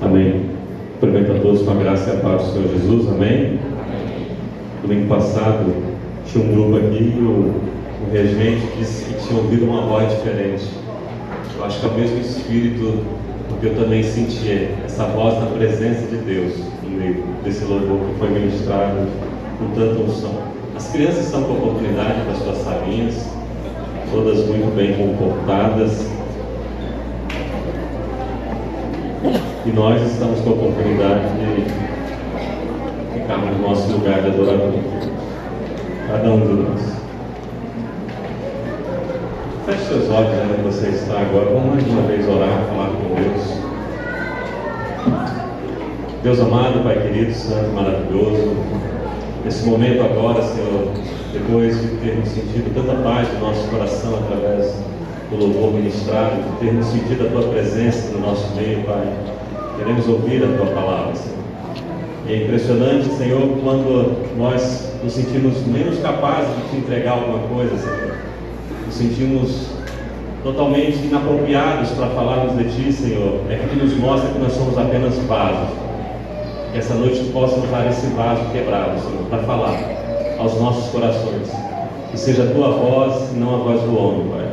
Amém. Cumprimento a todos com a graça e a paz do Senhor Jesus. Amém. Domingo passado tinha um grupo aqui e o regente disse que tinha ouvido uma voz diferente. Eu acho que é o mesmo Espírito, porque eu também senti essa voz na presença de Deus no meio desse louvor que foi ministrado com tanta unção. As crianças estão com a oportunidade das suas salinhas, todas muito bem comportadas. E nós estamos com a oportunidade de ficarmos no nosso lugar de adorador, cada um de nós. Feche seus olhos onde você está agora. Vamos mais uma vez orar, falar com Deus. Deus amado, Pai querido, santo, maravilhoso, nesse momento agora, Senhor, depois de termos sentido tanta paz no nosso coração através do louvor ministrado, de termos sentido a Tua presença no nosso meio, Pai, queremos ouvir a Tua palavra, Senhor. E é impressionante, Senhor, quando nós nos sentimos menos capazes de Te entregar alguma coisa, Senhor. Nos sentimos totalmente inapropriados para falarmos de Ti, Senhor. É que Tu nos mostra que nós somos apenas vasos. Que essa noite Tu possa usar esse vaso quebrado, Senhor, para falar aos nossos corações. Que seja a Tua voz e não a voz do homem, Pai.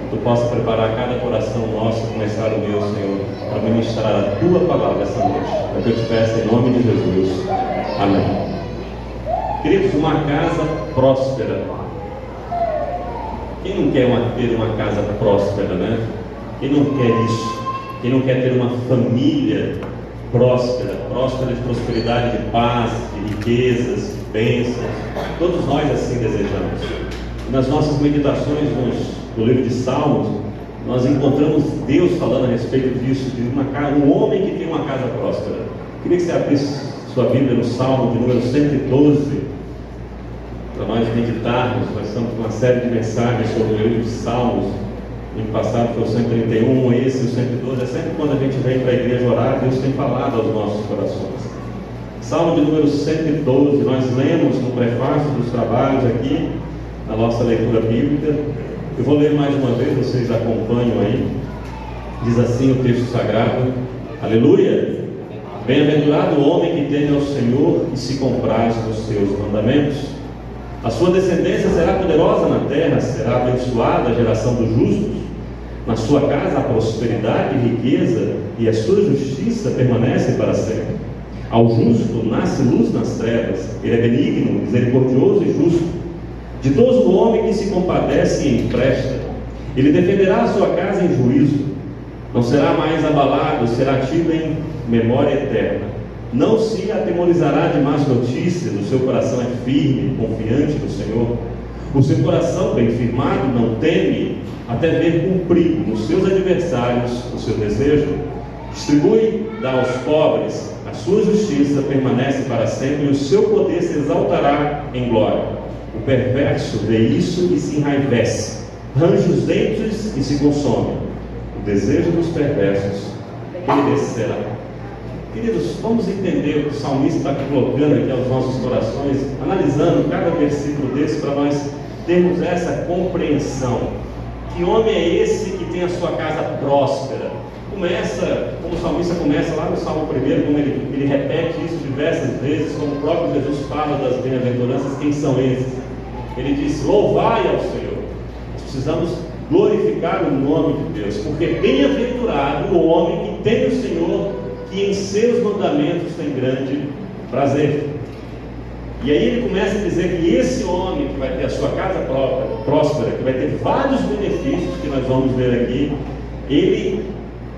Que Tu possa preparar cada coração nosso, começar o meu, Senhor, para ministrar a Tua palavra essa noite. É o que eu te peço em nome de Jesus. Amém. Queridos, uma casa próspera. Quem não quer ter uma casa próspera, né? Quem não quer isso? Quem não quer ter uma família próspera de prosperidade, de paz, de riquezas, de bênçãos? Todos nós assim desejamos. Nas nossas meditações no livro de Salmos, nós encontramos Deus falando a respeito disso, de um homem que tem uma casa próspera. Queria que você abrisse sua Bíblia no Salmo de número 112, para nós meditarmos. Nós estamos com uma série de mensagens sobre o livro de Salmos. No ano passado foi o 131, esse o 112. É sempre quando a gente vem para a igreja orar, Deus tem falado aos nossos corações. Salmo de número 112, nós lemos no prefácio dos trabalhos aqui, na nossa leitura bíblica. Eu vou ler mais uma vez, vocês acompanham aí. Diz assim o texto sagrado: Aleluia! Bem-aventurado o homem que teme ao Senhor e se compraz dos seus mandamentos. A sua descendência será poderosa na terra, será abençoada a geração dos justos. Na sua casa há prosperidade e riqueza, e a sua justiça permanece para sempre. Ao justo nasce luz nas trevas, ele é benigno, misericordioso e justo. Ditoso o homem que se compadece e empresta. Ele defenderá a sua casa em juízo. Não será mais abalado, será tido em memória eterna. Não se atemorizará de más notícias, o seu coração é firme, confiante no Senhor. O seu coração bem firmado não teme, até ver cumprir nos seus adversários o seu desejo. Distribui, dá aos pobres, a sua justiça permanece para sempre, e o seu poder se exaltará em glória. O perverso vê isso e se enraivece, range os dentes e se consome. O desejo dos perversos perecerá. Queridos, vamos entender o que o salmista está colocando aqui aos nossos corações, analisando cada versículo desse para nós termos essa compreensão. Que homem é esse que tem a sua casa próspera? Começa, como o salmista começa lá no Salmo 1, como ele repete isso diversas vezes, como o próprio Jesus fala das bem-aventuranças. Quem são esses? Ele diz: louvai ao Senhor. Nós precisamos glorificar o nome de Deus, porque bem-aventurado o homem que tem o Senhor, que em seus mandamentos tem grande prazer. E aí ele começa a dizer que esse homem que vai ter a sua casa próspera, que vai ter vários benefícios que nós vamos ver aqui, ele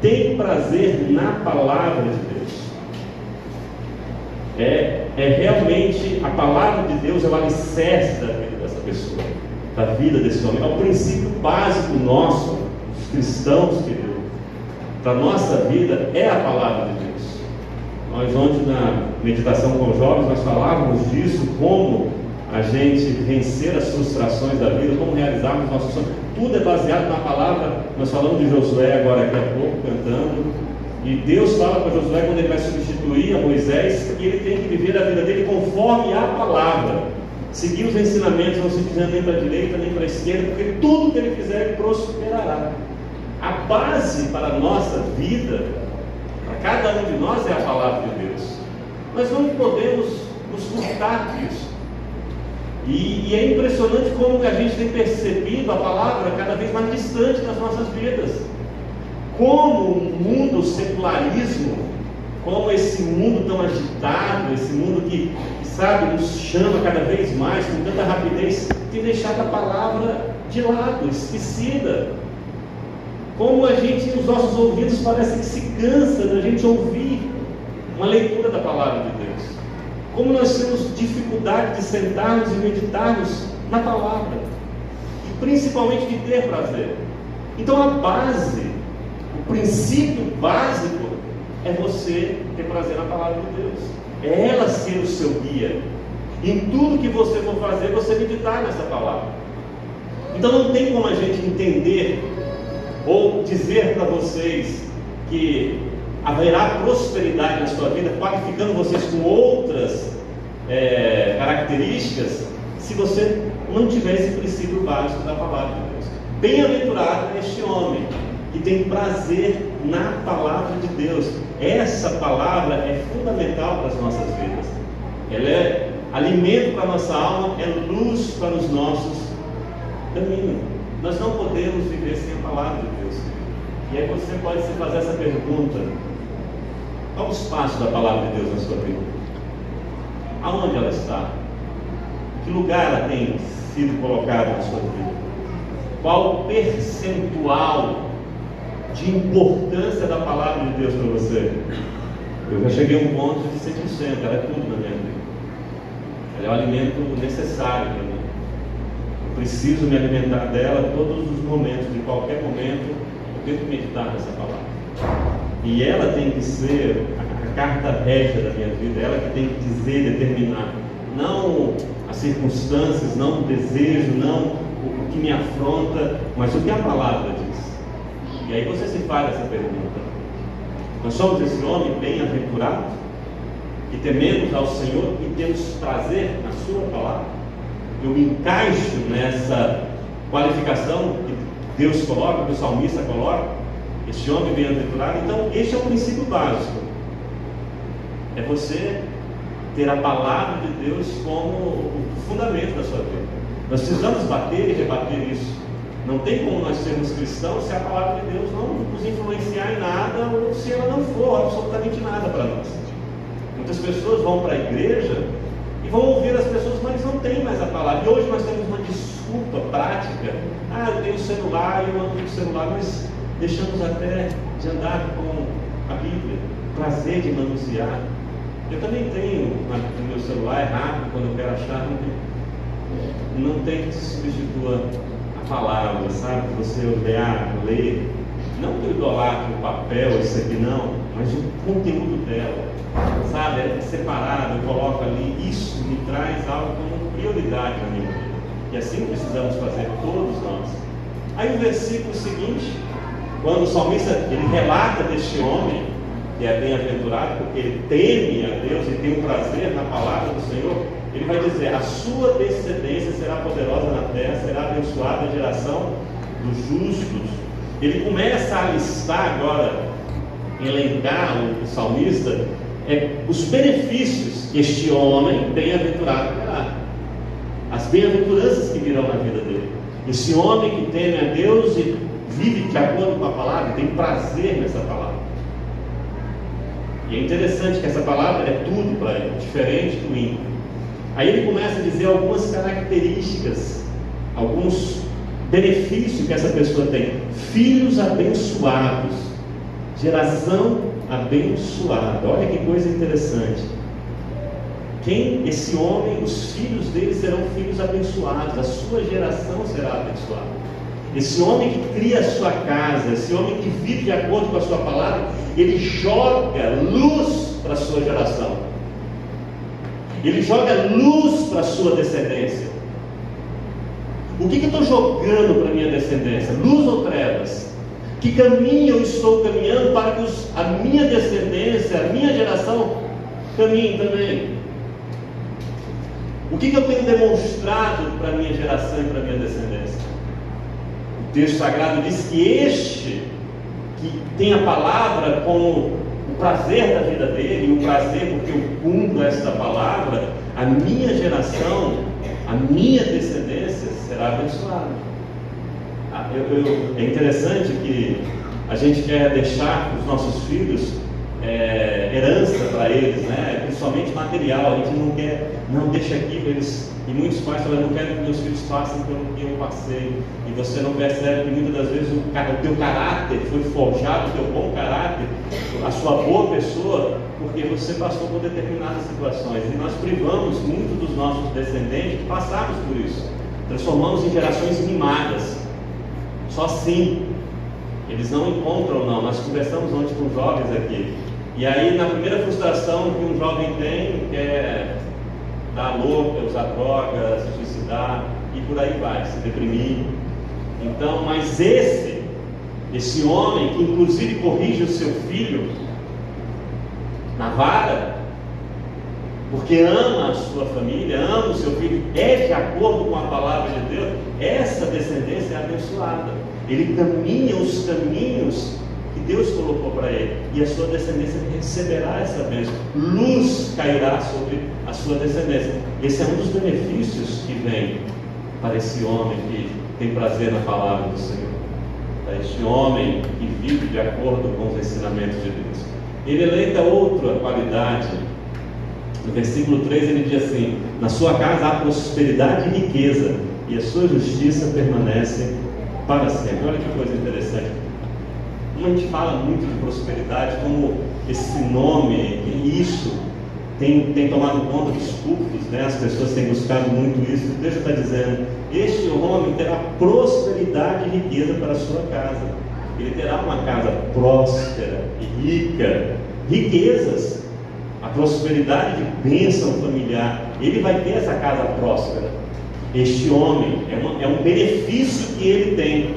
tem prazer na palavra de Deus. É realmente a palavra de Deus, é o alicerce da vida dessa pessoa, da vida desse homem. É o princípio básico nosso, dos cristãos, queridos. Para a nossa vida é a palavra de Deus. Nós ontem na meditação com os jovens, nós falávamos disso, como a gente vencer as frustrações da vida, como realizarmos nossos sonhos. Tudo é baseado na palavra. Nós falamos de Josué agora daqui a pouco, cantando, e Deus fala para Josué quando ele vai substituir a Moisés, que ele tem que viver a vida dele conforme a palavra, seguir os ensinamentos, não se dizendo nem para a direita nem para a esquerda, porque tudo que ele fizer ele prosperará. A base para a nossa vida, para Cada um de nós é a palavra de Deus. Nós não podemos nos furtar disso. E é impressionante como a gente tem percebido a palavra cada vez mais distante das nossas vidas. Como o mundo, o secularismo, como esse mundo tão agitado, esse mundo que sabe, nos chama cada vez mais, com tanta rapidez, tem deixado a palavra de lado, esquecida. Como a gente, os nossos ouvidos parecem que se cansa da gente ouvir uma leitura da palavra de Deus. Como nós temos dificuldade de sentarmos e meditarmos na palavra, e principalmente de ter prazer. Então a base, o princípio básico é você ter prazer na palavra de Deus. É ela ser o seu guia. Em tudo que você for fazer, você meditar nessa palavra. Então não tem como a gente entender ou dizer para vocês que haverá prosperidade na sua vida, qualificando vocês com outras características, se você não tiver esse princípio básico da palavra de Deus. Bem-aventurado é este homem que tem prazer na palavra de Deus. Essa palavra é fundamental para as nossas vidas. Ela é alimento para a nossa alma, é luz para os nossos caminhos. Nós não podemos viver sem a palavra de Deus. E aí você pode se fazer essa pergunta: qual o espaço da palavra de Deus na sua vida? Aonde ela está? Em que lugar ela tem sido colocada na sua vida? Qual o percentual de importância da palavra de Deus para você? Eu já cheguei a um ponto de 100%, ela é tudo na minha vida. Ela é o alimento necessário para mim. Eu preciso me alimentar dela todos os momentos, de qualquer momento, eu tenho que meditar nessa palavra. E ela tem que ser a carta régia da minha vida, ela que tem que dizer, determinar, não as circunstâncias, não o desejo, não o que me afronta, mas o que a palavra diz. E aí você se faz essa pergunta: nós somos esse homem bem-aventurado, que tememos ao Senhor e temos prazer na sua palavra? Eu me encaixo nessa qualificação que Deus coloca, que o salmista coloca, esse homem bem-aventurado? Então este é o princípio básico, é você ter a palavra de Deus como o fundamento da sua vida. Nós precisamos bater e rebater isso. Não tem como nós sermos cristãos se a palavra de Deus não nos influenciar em nada, ou se ela não for absolutamente nada para nós. Muitas pessoas vão para a igreja e vão ouvir as pessoas, mas não tem mais a palavra. E hoje nós temos uma desculpa prática: eu tenho celular e eu ando com o celular. Nós deixamos até de andar com a Bíblia, prazer de manusear. Eu também tenho no meu celular, é rápido, quando eu quero achar, não tem que substitua a palavra, sabe? Você olhar, ler, não que eu idolatre o papel, isso aqui não, mas o conteúdo dela, sabe? É separado, eu coloco ali, isso me traz algo como prioridade na minha vida. E assim precisamos fazer todos nós. Aí o versículo seguinte, quando o salmista ele relata deste homem que é bem-aventurado, porque ele teme a Deus e tem um prazer na palavra do Senhor, ele vai dizer: a sua descendência será poderosa na terra, será abençoada a geração dos justos. Ele começa a listar agora, elencar o salmista, os benefícios que este homem bem-aventurado terá, as bem-aventuranças que virão na vida dele. Esse homem que teme a Deus e vive de acordo com a palavra, tem prazer nessa palavra. E é interessante que essa palavra é tudo para ele, diferente do ímpio. Aí ele começa a dizer algumas características, alguns benefícios que essa pessoa tem. Filhos abençoados, geração abençoada. Olha que coisa interessante. Esse homem, os filhos dele serão filhos abençoados, a sua geração será abençoada. Esse homem que cria a sua casa, esse homem que vive de acordo com a sua palavra, ele joga luz para a sua geração, ele joga luz para a sua descendência. O que eu estou jogando para a minha descendência? Luz ou trevas? Que caminho eu estou caminhando para que a minha descendência, a minha geração caminhe também? O que eu tenho demonstrado para a minha geração e para a minha descendência? O texto sagrado diz que este que tem a palavra como o prazer da vida dele, e o prazer porque eu cumpro esta palavra, a minha geração, a minha descendência será abençoada. É interessante que a gente quer deixar para os nossos filhos herança para eles, né? Principalmente material. A gente não quer, não deixa aqui para eles. E muitos pais falam, eu não quero que meus filhos passem pelo que eu passei. E você não percebe que muitas das vezes o teu caráter foi forjado, o teu bom caráter, a sua boa pessoa, porque você passou por determinadas situações. E nós privamos muito dos nossos descendentes de passarmos por isso. Transformamos em gerações mimadas. Só assim. Eles não encontram, não. Nós conversamos ontem com jovens aqui. E aí, na primeira frustração que um jovem tem, quer dar louca, usar drogas, se suicidar, e por aí vai, se deprimir. Então, mas esse homem, que inclusive corrige o seu filho na vara, porque ama a sua família, ama o seu filho, é de acordo com a palavra de Deus, essa descendência é abençoada. Ele caminha os caminhos que Deus colocou para ele, e a sua descendência receberá essa bênção. Luz cairá sobre a sua descendência. Esse é um dos benefícios que vem para esse homem que tem prazer na palavra do Senhor, para este homem que vive de acordo com os ensinamentos de Deus. Ele elenca outra qualidade. No versículo 3 ele diz assim: na sua casa há prosperidade e riqueza, e a sua justiça permanece para sempre. Olha que coisa interessante. Como a gente fala muito de prosperidade, como esse nome, isso tem tomado conta dos cultos, né? As pessoas têm buscado muito isso. Deus está dizendo: este homem terá prosperidade e riqueza para a sua casa. Ele terá uma casa próspera e rica, riquezas, a prosperidade de bênção familiar. Ele vai ter essa casa próspera. Este homem é um benefício que ele tem.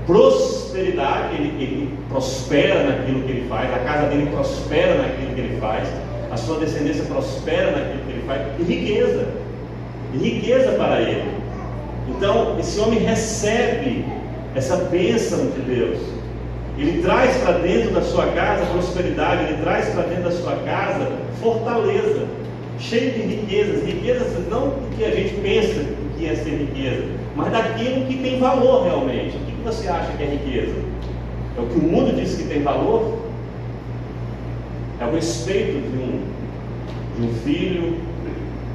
Prosperidade, ele prospera naquilo que ele faz, a casa dele prospera naquilo que ele faz, a sua descendência prospera naquilo que ele faz, e riqueza para ele. Então, esse homem recebe essa bênção de Deus. Ele traz para dentro da sua casa prosperidade, ele traz para dentro da sua casa fortaleza, cheio de riquezas não do que a gente pensa que é ser riqueza, mas daquilo que tem valor realmente. O que você acha que é riqueza? É o que o mundo diz que tem valor? É o respeito de um filho,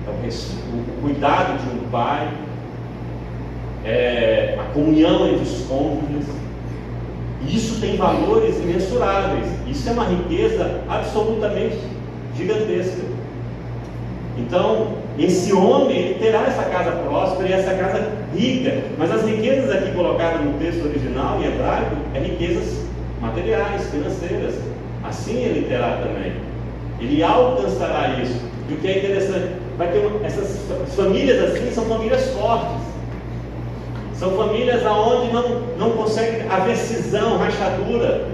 é o cuidado de um pai, é a comunhão entre os cônjuges. Isso tem valores imensuráveis. Isso é uma riqueza absolutamente gigantesca. Então, esse homem, ele terá essa casa próspera e essa casa rica. Mas as riquezas aqui colocadas no texto original em hebraico é riquezas materiais, financeiras. Assim ele terá também. Ele alcançará isso. E o que é interessante, vai ter essas famílias assim, são famílias fortes. São famílias onde não consegue haver cisão, rachadura,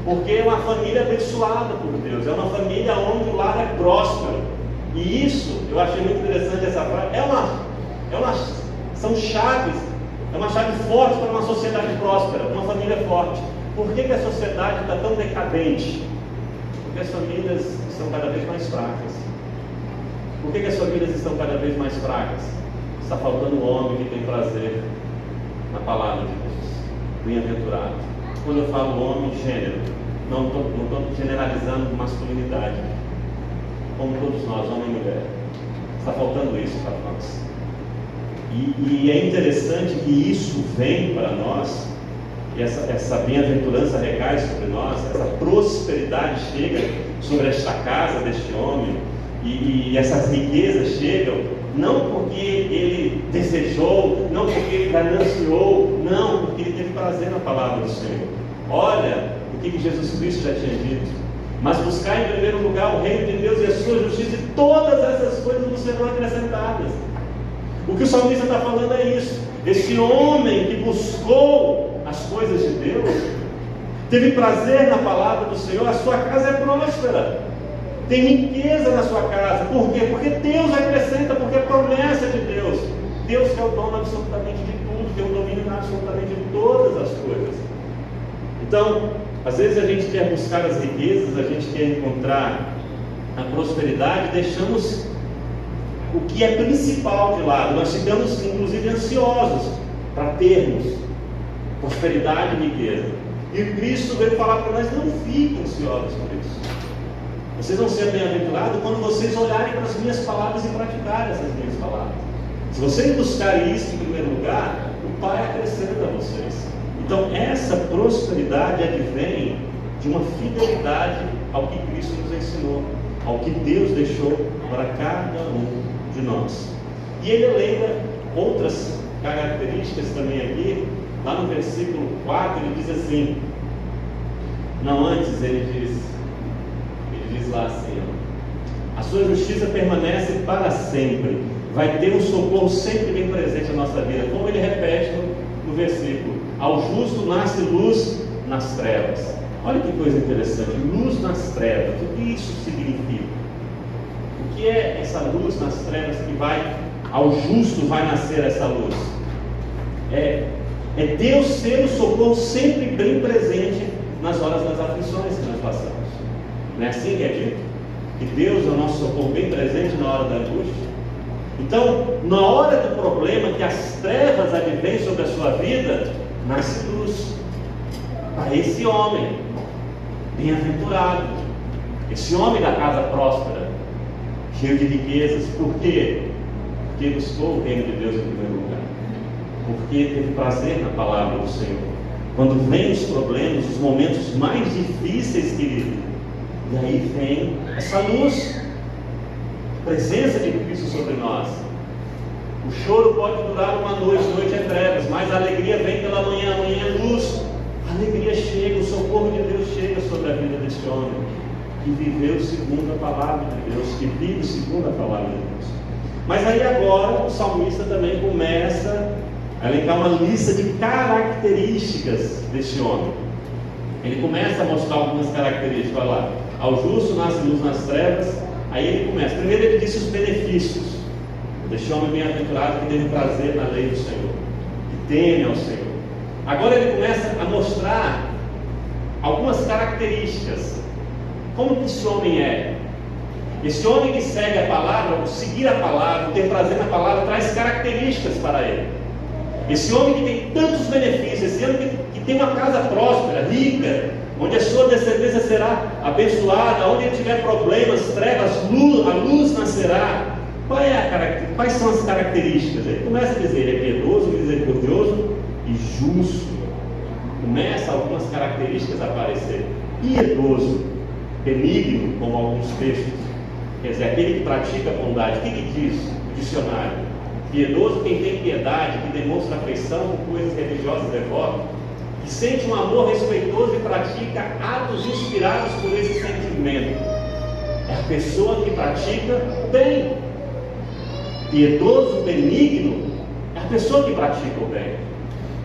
porque é uma família abençoada por Deus, é uma família onde o lar é próspero. E isso, eu achei muito interessante essa frase, são chaves, é uma chave forte para uma sociedade próspera, uma família forte. Por que a sociedade está tão decadente? Porque as famílias estão cada vez mais fracas. Por que as famílias estão cada vez mais fracas? Está faltando um homem que tem prazer na palavra de Deus. Bem-aventurado. Quando eu falo homem, gênero, não estou generalizando masculinidade. Como todos nós, homem e mulher. Está faltando isso para nós. E é interessante que isso vem para nós, e essa bem-aventurança recai sobre nós, essa prosperidade chega sobre esta casa deste homem, e essas riquezas chegam, não porque ele desejou, não porque ele gananciou, não, porque ele teve prazer na palavra do Senhor. Olha o que Jesus Cristo já tinha dito: mas buscar em primeiro lugar o reino de Deus e a sua justiça, e todas essas coisas vos serão acrescentadas. O que o salmista está falando é isso. Esse homem que buscou as coisas de Deus, teve prazer na palavra do Senhor, a sua casa é próspera, tem riqueza na sua casa. Por quê? Porque Deus acrescenta, porque é promessa de Deus. Deus que é o dono absolutamente de tudo, tem o domínio absolutamente de todas as coisas. Então, Às vezes a gente quer buscar as riquezas, a gente quer encontrar a prosperidade, deixamos o que é principal de lado. Nós ficamos inclusive ansiosos para termos prosperidade e riqueza. E Cristo veio falar para nós: não fiquem ansiosos por isso. Vocês vão ser bem-aventurados quando vocês olharem para as minhas palavras e praticarem essas minhas palavras. Se vocês buscarem isso em primeiro lugar, o Pai acrescenta a vocês. Então essa prosperidade advém de uma fidelidade ao que Cristo nos ensinou, ao que Deus deixou para cada um de nós. E ele elenca outras características também aqui. Lá no versículo 4 ele diz assim, não, antes ele diz lá assim, ó, a sua justiça permanece para sempre, vai ter um socorro sempre bem presente na nossa vida, como ele repete no versículo, ao justo nasce luz nas trevas. Olha que coisa interessante, luz nas trevas, o que isso significa? O que é essa luz nas trevas que vai, ao justo vai nascer essa luz? É Deus ser o socorro sempre bem presente nas horas das aflições que nós passamos. Não é assim que é dito? Que Deus é o nosso socorro bem presente na hora da angústia. Então, na hora do problema, que as trevas advêm sobre a sua vida, nasce luz para esse homem bem-aventurado, esse homem da casa próspera, cheio de riquezas. Por quê? Porque buscou o reino de Deus em primeiro lugar, porque teve prazer na palavra do Senhor. Quando vem os problemas, os momentos mais difíceis, querido, e aí vem essa luz, a presença de Cristo sobre nós. O choro pode durar uma noite, noite é trevas, mas a alegria vem pela manhã, amanhã é luz. A alegria chega, o socorro de Deus chega sobre a vida desse homem, que viveu segundo a palavra de Deus, que vive segundo a palavra de Deus. Mas aí agora o salmista também começa a elencar uma lista de características desse homem. Ele começa a mostrar algumas características, olha lá, ao justo nasce luz nas trevas. Aí ele começa, primeiro ele disse os benefícios deste homem bem-aventurado que teve prazer na lei do Senhor, que teme ao Senhor. Agora ele começa a mostrar algumas características, como que esse homem é. Esse homem que segue a palavra, o seguir a palavra, o ter prazer na palavra, traz características para ele. Esse homem que tem tantos benefícios, esse homem que tem uma casa próspera, rica, onde a sua descendência será abençoada, onde ele tiver problemas, trevas, a luz nascerá. Quais são as características? Ele começa a dizer, ele é piedoso, misericordioso e justo. Começa algumas características a aparecer. Piedoso, benigno, como alguns textos. Quer dizer, aquele que pratica a bondade. O que diz o dicionário? Piedoso, quem tem piedade, que demonstra afeição por coisas religiosas devotas, que sente um amor respeitoso e pratica atos inspirados por esse sentimento. É a pessoa que pratica o bem. Piedoso, benigno, é a pessoa que pratica o bem.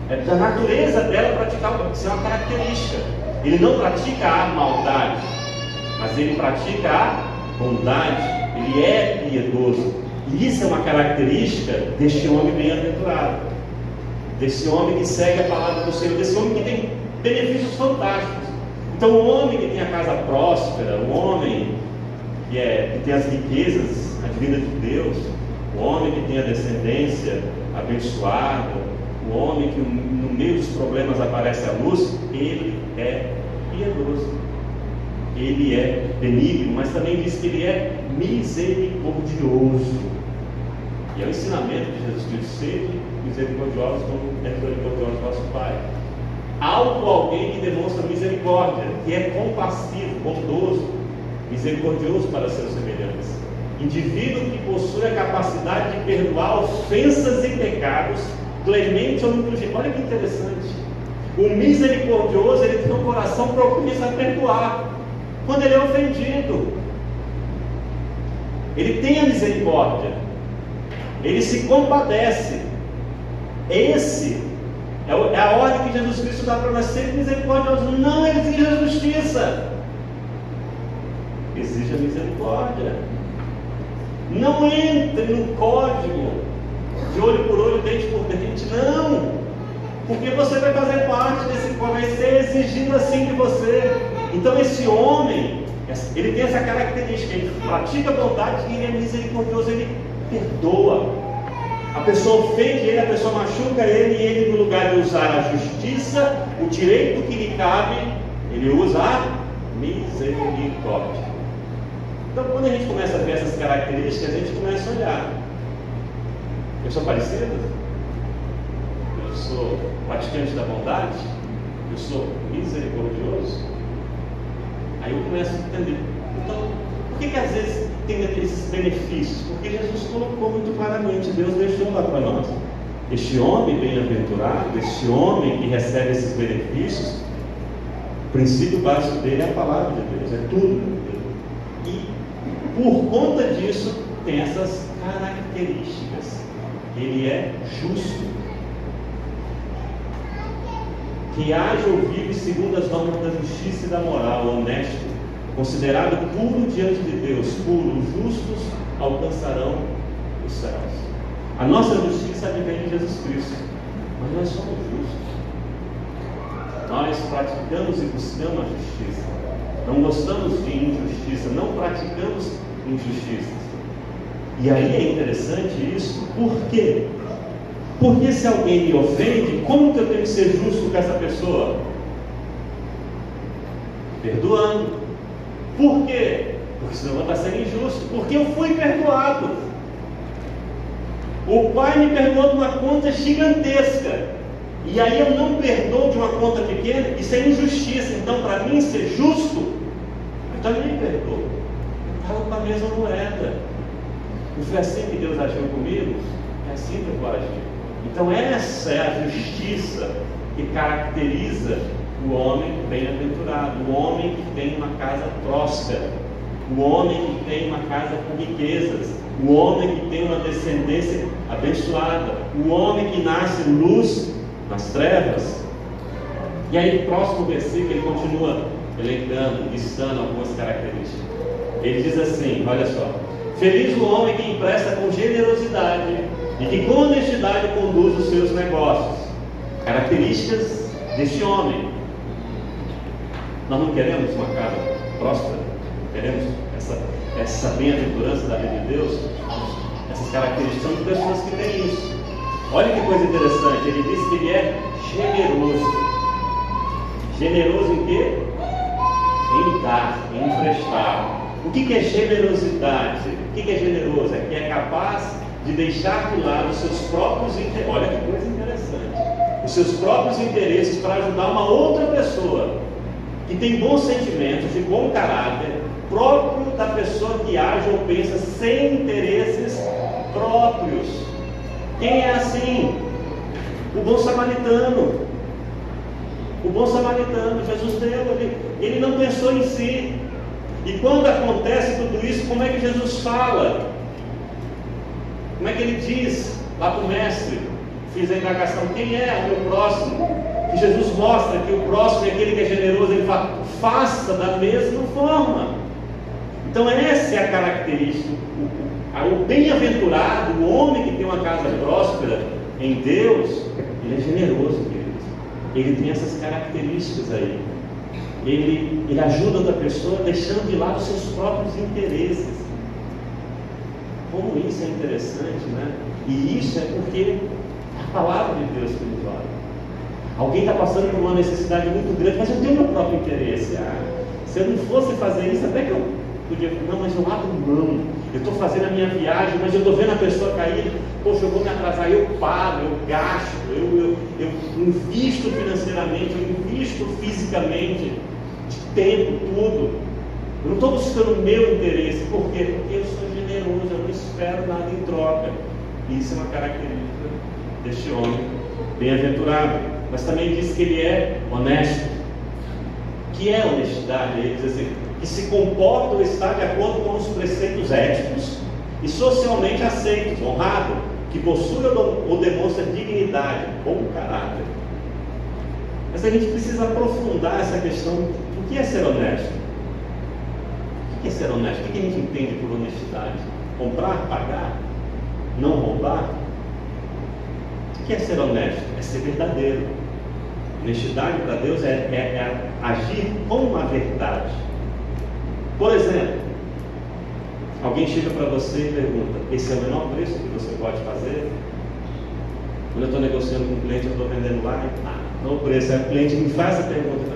É da natureza dela praticar o bem. Isso é uma característica. Ele não pratica a maldade, mas ele pratica a bondade. Ele é piedoso. E isso é uma característica deste homem bem-aventurado, desse homem que segue a palavra do Senhor, desse homem que tem benefícios fantásticos. Então o homem que tem a casa próspera, o homem que tem as riquezas advindas de Deus, o homem que tem a descendência abençoada, o homem que no meio dos problemas aparece a luz, ele é piedoso, ele é benigno, mas também diz que ele é misericordioso. E é o ensinamento de Jesus Cristo: sede misericordiosos como é misericordioso nosso Pai. Alguém que demonstra misericórdia, que é compassivo, bondoso, misericordioso para seus semelhantes. Indivíduo que possui a capacidade de perdoar ofensas e pecados, clemente ou indulgente. Olha que interessante. O misericordioso, ele tem um coração propício a perdoar quando ele é ofendido. Ele tem a misericórdia, ele se compadece. Esse é a ordem que Jesus Cristo dá para nós: ser misericordioso. Não exige a justiça, exige a misericórdia. Não entre no código de olho por olho, dente por dente. Não. porque você vai fazer parte desse povo, vai ser exigido assim de você. Então esse homem, ele tem essa característica, ele pratica a bondade e ele é misericordioso, ele perdoa. A pessoa ofende ele, a pessoa machuca ele, e ele, no lugar de usar a justiça, o direito que lhe cabe, ele usa a misericórdia. Então, quando a gente começa a ver essas características, a gente começa a olhar. Eu sou parecido? Eu sou praticante da bondade? Eu sou misericordioso? Aí eu começo a entender. Então, por que às vezes tem esses benefícios? Porque Jesus colocou muito claramente, Deus deixou lá para nós. Este homem bem-aventurado, este homem que recebe esses benefícios, o princípio básico dele é a palavra de Deus, é tudo de Deus. E por conta disso, tem essas características. Ele é justo. Que age ou vive segundo as normas da justiça e da moral, honesto, considerado puro diante de Deus, puro, justos, alcançarão os céus. A nossa justiça advém de Jesus Cristo, mas nós somos justos. Nós praticamos e buscamos a justiça. Não gostamos de injustiça, não praticamos injustiças. E aí é interessante isso, por quê? Porque se alguém me ofende, como que eu tenho que ser justo com essa pessoa? Perdoando. Por quê? Porque senão eu vou estar sendo injusto. Porque eu fui perdoado. O pai me perdoou de uma conta gigantesca. E aí eu não perdoo de uma conta pequena. Isso é injustiça. Então, para mim ser justo, eu também perdoo. Eu estava com a mesma moeda. Não foi assim que Deus agiu comigo? É assim que eu vou agir. Então essa é a justiça que caracteriza o homem bem-aventurado, o homem que tem uma casa próspera, o homem que tem uma casa com riquezas, o homem que tem uma descendência abençoada, o homem que nasce luz nas trevas. E aí, próximo versículo, ele continua elencando, listando algumas características. Ele diz assim, olha só: feliz o homem que empresta com generosidade e que com honestidade conduz os seus negócios. Características deste homem. Nós não queremos uma casa próspera, queremos essa bem-aventurança da vida de Deus. Essas características são de pessoas que têm isso. Olha que coisa interessante, ele diz que ele é generoso. Generoso em quê? Em dar, em emprestar. O que é generosidade? O que é generoso? É que é capaz de deixar de lado os seus próprios interesses. Olha que coisa interessante. Os seus próprios interesses para ajudar uma outra pessoa que tem bons sentimentos, de bom caráter, próprio da pessoa que age ou pensa sem interesses próprios. Quem é assim? O bom samaritano. O bom samaritano, Jesus deu, ele não pensou em si. E quando acontece tudo isso, como é que Jesus fala? Como é que ele diz lá para o mestre? Fiz a indagação, quem é o meu próximo? Que Jesus mostra que o próximo é aquele que é generoso. Ele fala, faça da mesma forma. Então essa é a característica. O bem-aventurado, o homem que tem uma casa próspera em Deus, ele é generoso, queridos. Ele tem essas características aí. Ele ajuda outra pessoa deixando de lado os seus próprios interesses. Como isso é interessante, né? E isso é porque é a palavra de Deus que nos olha. Alguém está passando por uma necessidade muito grande, mas eu tenho meu próprio interesse. Se eu não fosse fazer isso, até que eu podia, não, mas eu abro mão. Eu estou fazendo a minha viagem, mas eu estou vendo a pessoa cair. Poxa, eu vou me atrasar, eu pago, eu gasto, eu invisto financeiramente, eu invisto fisicamente, de tempo, tudo. Eu não estou buscando o meu interesse. Por quê? Porque eu sou generoso, eu não espero nada em troca. Isso é uma característica deste homem bem-aventurado. Mas também diz que ele é honesto. O que é honestidade? Ele diz assim, que se comporta ou está de acordo com os preceitos éticos e socialmente aceitos, honrado, que possui ou demonstra dignidade, bom caráter. Mas a gente precisa aprofundar essa questão do que é ser honesto. O que é ser honesto? O que a gente entende por honestidade? Comprar, pagar? Não roubar? O que é ser honesto? É ser verdadeiro. Honestidade para Deus é agir com a verdade. Por exemplo, alguém chega para você e pergunta: esse é o menor preço que você pode fazer? Quando eu estou negociando com um cliente, eu estou vendendo lá, não o preço. Aí o cliente me faz a pergunta: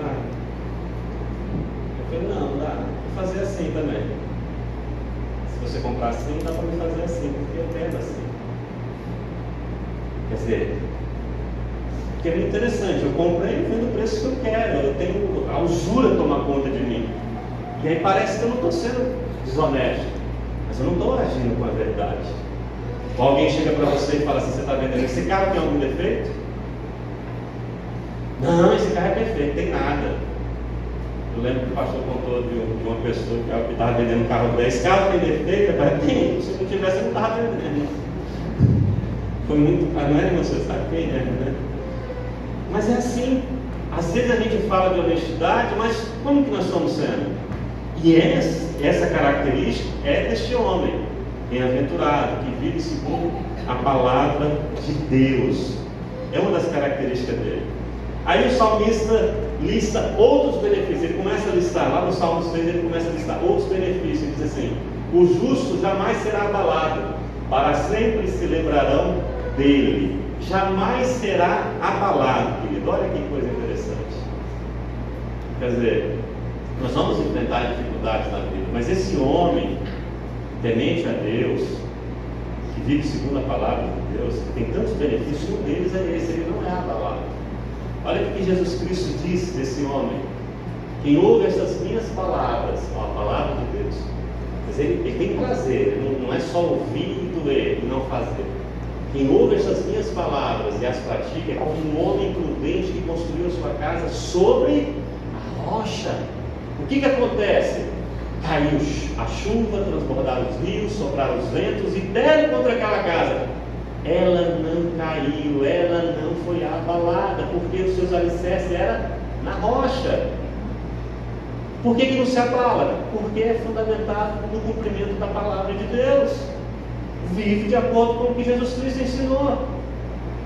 eu falei, não, dá, vou fazer assim também. Se você comprar assim, dá para me fazer assim, porque eu vendo assim. Quer dizer, porque é interessante, eu comprei e vendo o preço que eu quero, eu tenho a usura tomar conta de mim. E aí parece que eu não estou sendo desonesto, mas eu não estou agindo com a verdade. Ou alguém chega para você e fala assim: você está vendendo esse carro, tem algum defeito? Não, esse carro é perfeito, tem nada. Eu lembro que o pastor contou de uma pessoa que estava vendendo um carro 10 carros, tem defeito? Eu falei: tem, se não tivesse eu não estava vendendo. Foi muito, não é, você sabe quem é, né? Mas é assim, às vezes a gente fala de honestidade, mas como que nós estamos sendo? E essa característica é deste homem bem-aventurado, que vive segundo a palavra de Deus. É uma das características dele. Aí o salmista lista outros benefícios. Ele começa a listar, lá no Salmo 6 ele começa a listar outros benefícios. Ele diz assim: o justo jamais será abalado, para sempre se lembrarão dele. Jamais será abalado, querido. Olha que coisa interessante. Quer dizer, nós vamos enfrentar dificuldades na vida, mas esse homem temente a Deus, que vive segundo a palavra de Deus, que tem tantos benefícios, um deles é esse: ele não é abalado. Olha o que Jesus Cristo disse desse homem: quem ouve essas minhas palavras, a palavra de Deus, mas ele tem prazer, não é só ouvir e doer e não fazer. Quem ouve essas minhas palavras e as pratica é como um homem prudente que construiu a sua casa sobre a rocha. O que acontece? Caiu a chuva, transbordaram os rios, sopraram os ventos e deram contra aquela casa. Ela não caiu, ela não foi abalada, porque os seus alicerces eram na rocha. Por que não se abala? Porque é fundamentado no cumprimento da palavra de Deus. Vive de acordo com o que Jesus Cristo ensinou.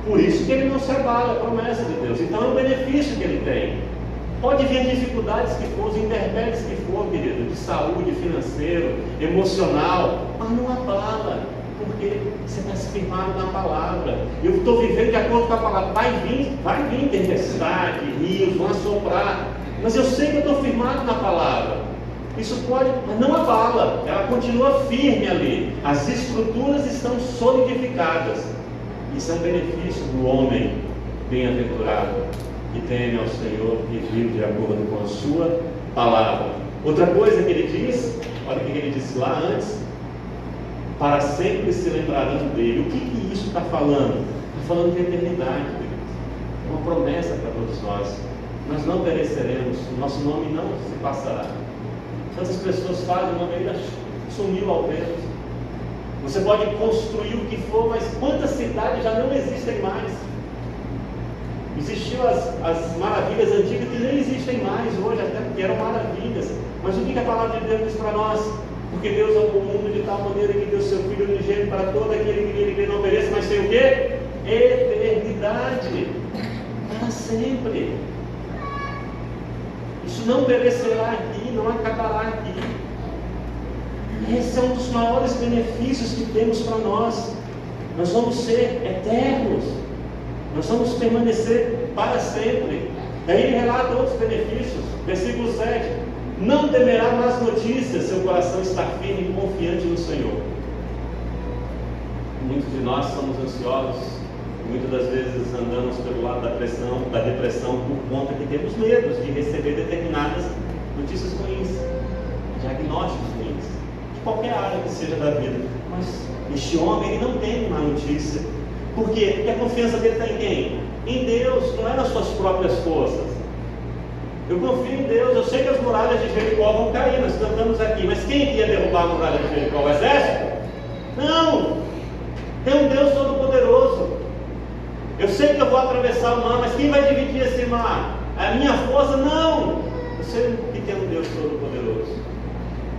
Por isso que ele não se abala, a promessa de Deus. Então é um benefício que ele tem. Pode vir dificuldades que for, os intempéries que for, querido, de saúde, financeiro, emocional, mas não abala, porque você está se firmado na palavra. Eu estou vivendo de acordo com a palavra. Vai vir tempestade, rios, vão assoprar, mas eu sei que eu estou firmado na palavra. Isso pode, mas não abala, ela continua firme ali. As estruturas estão solidificadas. Isso é um benefício do homem bem-aventurado, que teme ao Senhor e vive de acordo com a sua palavra. Outra coisa que ele diz, olha o que ele disse lá antes: para sempre se lembrarão dele. O que isso está falando? Está falando de eternidade, é uma promessa para todos nós. Nós não pereceremos, o nosso nome não se passará. Quantas pessoas fazem, o nome ainda sumiu ao vento. Você pode construir o que for, mas quantas cidades já não existem mais? Existiam as maravilhas antigas que nem existem mais hoje, até porque eram maravilhas. Mas o que a palavra de Deus diz para nós? Porque Deus amou o mundo de tal maneira que deu seu Filho unigênito para todo aquele que nele crê, não pereça, mas tem o quê? Eternidade, para sempre. Isso não perecerá aqui, não acabará aqui. Esse é um dos maiores benefícios que temos para nós. Nós vamos ser eternos. Nós vamos permanecer para sempre. Daí ele relata outros benefícios. Versículo 7. Não temerá más notícias, seu coração está firme e confiante no Senhor. Muitos de nós somos ansiosos. Muitas das vezes andamos pelo lado da depressão por conta que temos medo de receber determinadas notícias ruins, diagnósticos ruins, de qualquer área que seja da vida. Mas este homem, ele não tem má notícia. Por quê? Porque a confiança dele está em quem? Em Deus, não é nas suas próprias forças. Eu confio em Deus, eu sei que as muralhas de Jericó vão cair, nós cantamos aqui, mas quem ia derrubar a muralha de Jericó? O exército? Não! Tem um Deus todo-poderoso. Eu sei que eu vou atravessar o mar, mas quem vai dividir esse mar? A minha força? Não! Eu sei que tem um Deus todo-poderoso.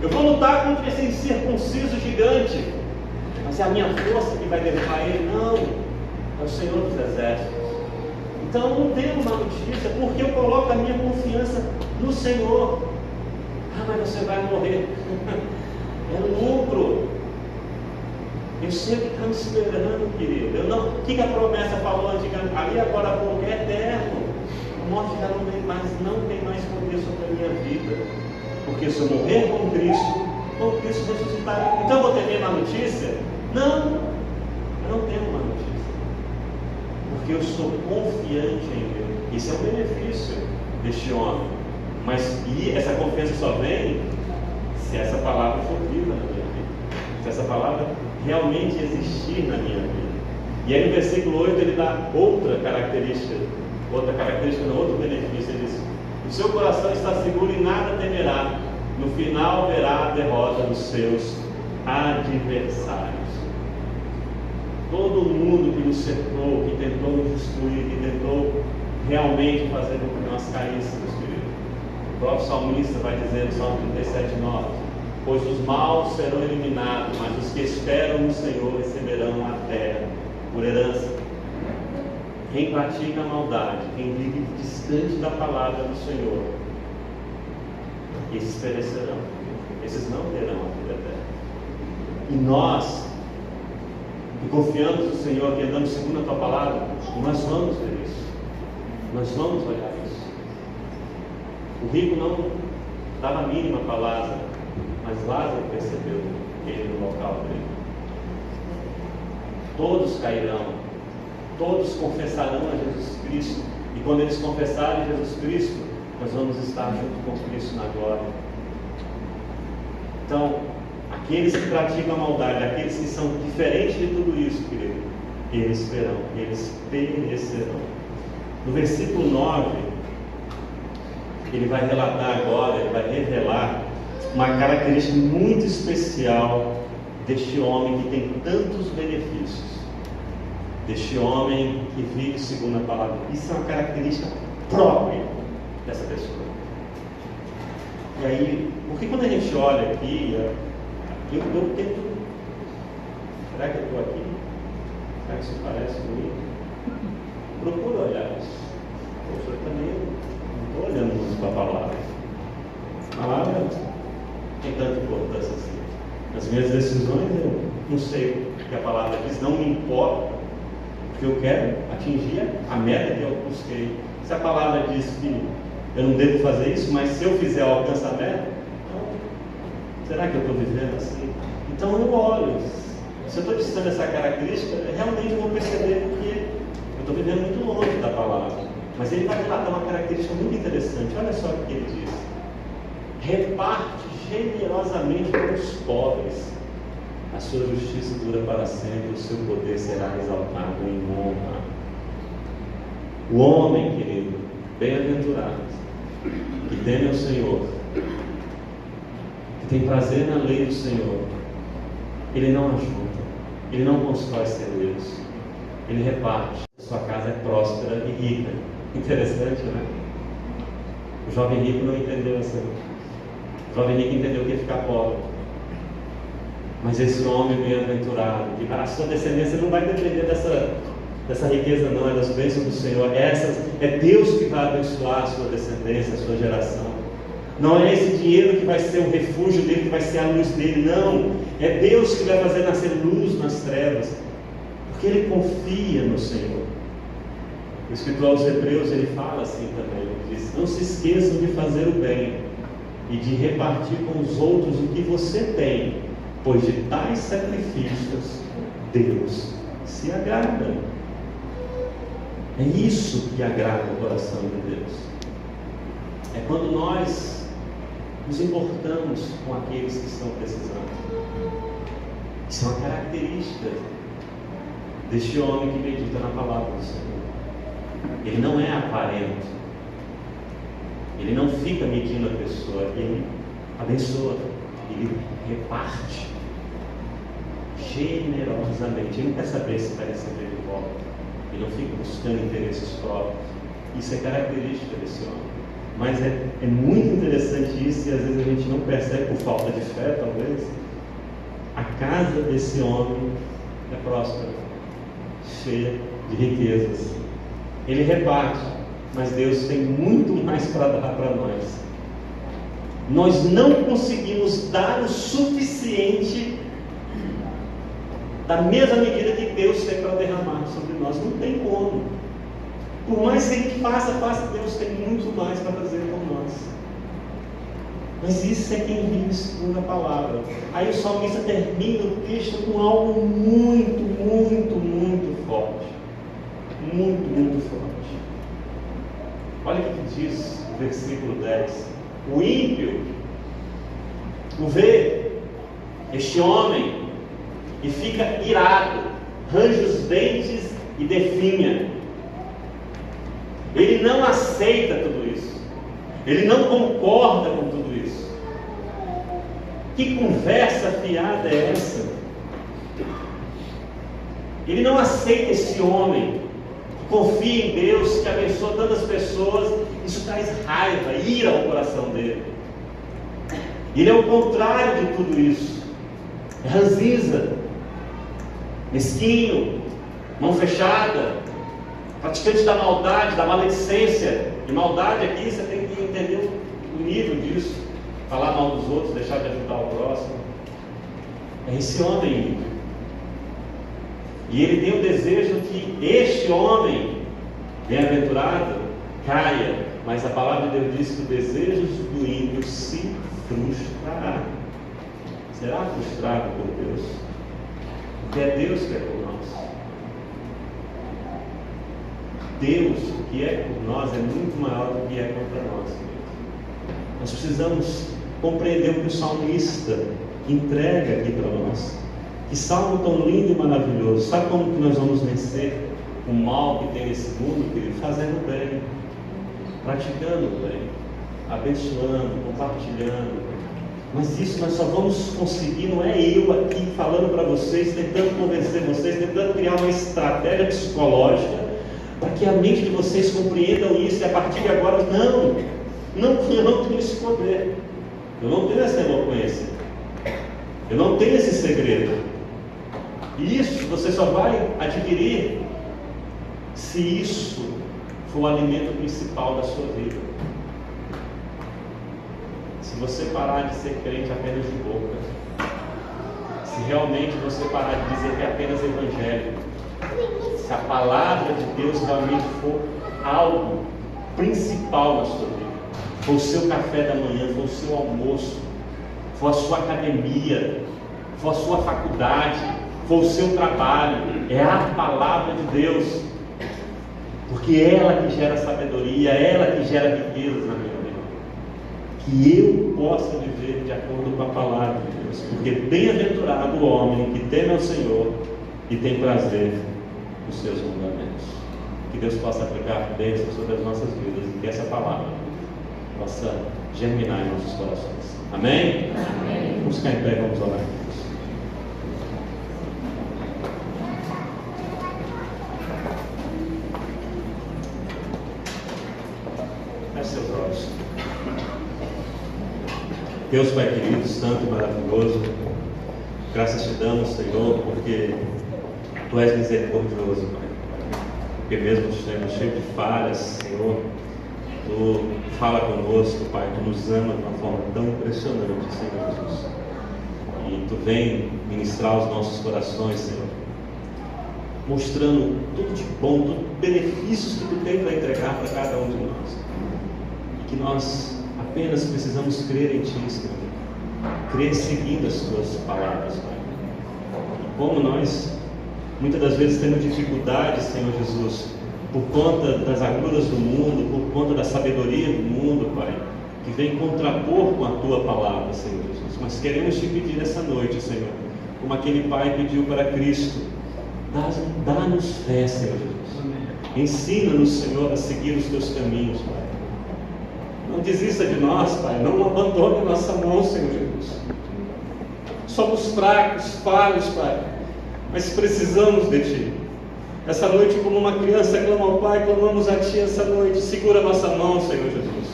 Eu vou lutar contra esse incircunciso gigante, mas é a minha força que vai derrubar ele? Não! É o Senhor dos Exércitos. Então eu não tenho uma notícia, porque eu coloco a minha confiança no Senhor. Ah, mas você vai morrer. É lucro. Eu sei o que está me esperando, querido. O que a promessa falou antigamente? Ali agora há pouco é eterno. A morte já não tem mais poder sobre a minha vida. Porque se eu morrer com Cristo ressuscitará. Então eu vou ter uma notícia? Não, eu não tenho uma notícia. Porque eu sou confiante em Deus. Isso é um benefício deste homem. E essa confiança só vem se essa palavra for viva na minha vida. Se essa palavra realmente existir na minha vida. E aí no versículo 8 ele dá outro benefício. Ele diz: o seu coração está seguro e nada temerá. No final verá a derrota dos seus adversários. Todo mundo que nos cercou, que tentou nos destruir, que tentou realmente fazer com que nós caíssemos, querido. O próprio salmista vai dizer no Salmo 37:9: pois os maus serão eliminados, mas os que esperam no Senhor receberão a terra por herança. Quem pratica a maldade, quem vive distante da palavra do Senhor, esses perecerão, esses não terão a vida eterna. E nós, que confiamos no Senhor, que andamos segundo a tua palavra, nós vamos ver isso, nós vamos olhar isso. O rico não dava a mínima para Lázaro, mas Lázaro percebeu ele no local dele. Todos cairão, todos confessarão a Jesus Cristo, e quando eles confessarem Jesus Cristo, nós vamos estar junto com Cristo na glória. Então, aqueles que praticam a maldade, aqueles que são diferentes de tudo isso, querido, eles perecerão. No versículo 9, ele vai relatar agora, ele vai revelar uma característica muito especial deste homem que tem tantos benefícios, deste homem que vive segundo a palavra. Isso é uma característica própria dessa pessoa. E aí, porque quando a gente olha aqui, eu tento. Será que eu estou aqui? Será que isso parece comigo? Procura olhar isso. Eu também não estou olhando muito para a palavra. A palavra tem tanta importância assim. Nas minhas decisões, eu não sei o que a palavra diz, não me importa, porque eu quero atingir a meta que eu busquei. Se a palavra diz que eu não devo fazer isso, mas se eu fizer, eu alcanço a meta, então, será que eu estou vivendo assim? Então eu olho. Se eu estou precisando dessa característica, realmente vou perceber porque eu estou vivendo muito longe da palavra. Mas ele vai relatar uma característica muito interessante. Olha só o que ele diz: reparte generosamente com os pobres, a sua justiça dura para sempre, o seu poder será exaltado em honra. O homem, querido, bem-aventurado, que teme ao Senhor, que tem prazer na lei do Senhor, ele não ajuda, ele não constrói celeiros, ele reparte. Sua casa é próspera e rica. Interessante, né? O jovem rico não entendeu assim. O jovem rico entendeu que ia ficar pobre. Mas esse homem bem-aventurado, que a sua descendência não vai depender dessa riqueza, não, é das bênçãos do Senhor. É Deus que vai abençoar a sua descendência, a sua geração. Não é esse dinheiro que vai ser o refúgio dele, que vai ser a luz dele, não. É Deus que vai fazer nascer luz nas trevas, porque ele confia no Senhor. O escritor aos Hebreus, ele fala assim também, ele diz: não se esqueçam de fazer o bem e de repartir com os outros o que você tem, pois de tais sacrifícios Deus se agrada. É isso que agrada o coração de Deus. É quando nós nos importamos com aqueles que estão precisando. Isso é uma característica deste homem que medita na palavra do Senhor. Ele não é aparente, ele não fica medindo a pessoa, ele abençoa, ele reparte generosamente. Ele não quer saber se vai receber de volta, ele não fica buscando interesses próprios. Isso é característica desse homem. Mas é muito interessante isso, e às vezes a gente não percebe por falta de fé, talvez. A casa desse homem é próspera, cheia de riquezas. Ele reparte, mas Deus tem muito mais para dar para nós. Nós não conseguimos dar o suficiente da mesma medida que Deus tem para derramar sobre nós. Não tem como. Por mais que a gente faça, Deus tem muito mais para fazer por nós. Mas isso é quem vive segundo a palavra. Aí o salmista termina o texto com algo muito, muito, muito forte. Muito, muito forte. Olha o que diz o versículo 10. O ímpio o vê, este homem, e fica irado, range os dentes e definha. Ele não aceita tudo isso. Ele não concorda com tudo isso. Que conversa fiada é essa? Ele não aceita esse homem que confia em Deus, que abençoa tantas pessoas. Isso traz raiva, ira ao coração dele. Ele é o contrário de tudo isso. É ranzinza, mesquinho, mão fechada, praticante da maldade, da maledicência. E maldade aqui você tem que entender o nível disso. Falar mal dos outros, deixar de ajudar o próximo. É esse homem ímpio. E ele tem o desejo que este homem bem-aventurado caia. Mas a palavra de Deus diz que o desejo do ímpio se frustrará. Será frustrado por Deus. Porque é Deus que é por nós. Deus, o que é por nós, é muito maior do que é contra nós. Nós precisamos compreender o que o salmista entrega aqui para nós. Que salmo tão lindo e maravilhoso. Sabe como que nós vamos vencer o mal que tem nesse mundo, querido? Fazendo bem, praticando o bem, abençoando, compartilhando. Mas isso nós só vamos conseguir, não é eu aqui falando para vocês, tentando convencer vocês, tentando criar uma estratégia psicológica para que a mente de vocês compreendam isso e a partir de agora, eu não tenho esse poder, eu não tenho essa eloquência, eu não tenho esse segredo. E isso você só vai adquirir se isso for o alimento principal da sua vida. Se você parar de ser crente apenas de boca, se realmente você parar de dizer que é apenas evangélico, se a palavra de Deus realmente for algo principal na sua vida, for o seu café da manhã, for o seu almoço, for a sua academia, for a sua faculdade, for o seu trabalho, é a palavra de Deus, porque é ela que gera sabedoria, é ela que gera riquezas na minha vida, que eu possa viver de acordo com a palavra de Deus, porque bem-aventurado o homem que teme ao Senhor e tem prazer nos seus mandamentos. Que Deus possa aplicar bênçãos sobre as nossas vidas e que essa palavra possa germinar em nossos corações. Amém? Amém. Vamos ficar em pé, vamos orar. Feche seus olhos. Deus Pai querido, santo e maravilhoso, graças te damos, Senhor, porque Tu és misericordioso, Pai. Porque mesmo estando cheio de falhas, Senhor, Tu fala conosco, Pai. Tu nos ama de uma forma tão impressionante, Senhor Jesus. E Tu vem ministrar os nossos corações, Senhor, mostrando tudo de bom, todos os benefícios que Tu tem para entregar para cada um de nós. E que nós apenas precisamos crer em Ti, Senhor. Crer seguindo as Tuas palavras, Pai. E como nós muitas das vezes temos dificuldades, Senhor Jesus, por conta das agruras do mundo, por conta da sabedoria do mundo, Pai, que vem contrapor com a Tua palavra, Senhor Jesus. Mas queremos Te pedir essa noite, Senhor, como aquele pai pediu para Cristo, dá-nos fé, Senhor Jesus. Ensina-nos, Senhor, a seguir os Teus caminhos, Pai. Não desista de nós, Pai, não abandone a nossa mão, Senhor Jesus. Somos fracos, falhos, Pai, mas precisamos de Ti. Essa noite, como uma criança clama ao Pai, clamamos a Ti essa noite. Segura a nossa mão, Senhor Jesus.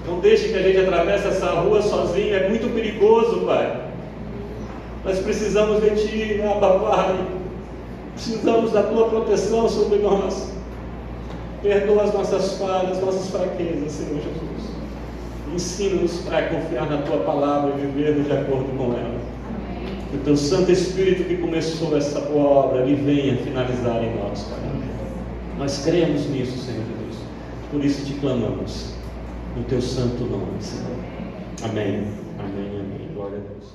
Não deixe que a gente atravesse essa rua sozinho, é muito perigoso, Pai. Nós precisamos de Ti, Abba, Pai. Precisamos da Tua proteção sobre nós. Perdoa as nossas falhas, nossas fraquezas, Senhor Jesus. Ensina-nos para confiar na Tua palavra e vivermos de acordo com ela. Que o Teu Santo Espírito que começou essa boa obra, Ele venha finalizar em nós, Pai. Nós cremos nisso, Senhor Jesus. Por isso te clamamos, no Teu santo nome, Senhor. Amém. Amém, amém. Glória a Deus.